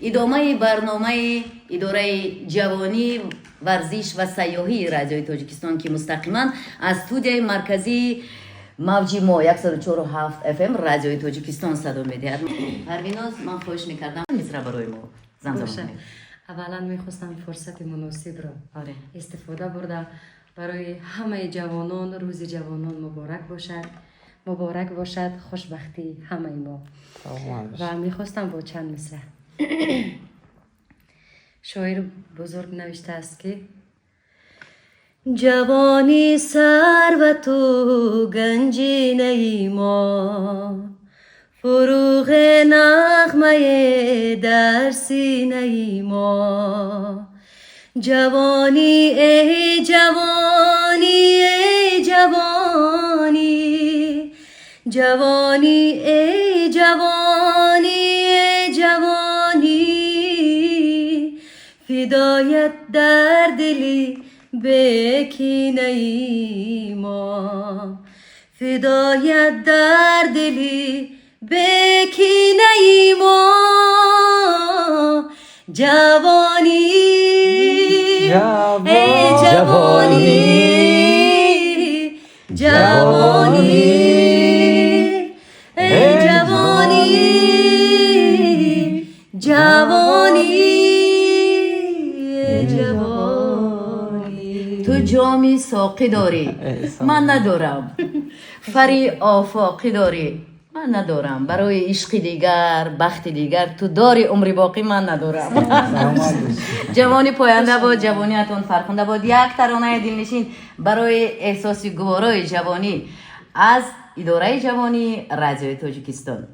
ادامه برنامه اداره جوانی ورزش و سیاحی رادیوی تاجیکستان که مستقیما از استودیوی مرکزی موج ما 104.7 اف ام رادیوی تاجیکستان صدا میدهد. پرویناز من خواهش میکردم میزرا برای ما زمزمه. اولا میخواستم فرصت مناسب را استفاده برده برای همه جوانان روز جوانان مبارک باشد خوشبختی همه ما. و میخواستم با چند مصرع شاعر بزرگ نوشته است که جوانی ثروت و گنجینه ما، فروغ نغمه در سینه ما. جوانی ای جوانی ای جوانی، جوانی ای جوانی ای جوانی، فدایت در دلی بکینه ما، فدایت در دلی بکینه ما. جوانی ای جوانی، جوانی ای جوانی، جوانی ای جوانی. تو جامی ساقی داری من ندارم، فری آفاقی داری من ندارم، برای عشق دیگر بخت دیگر تو داری، عمر باقی من ندارم. جوانی پاینده باد، جوانیتون فرخنده باد. یک ترانه دلنشین برای احساس گوارای جوانی از اداره جوانی رادیوی تاجیکستان.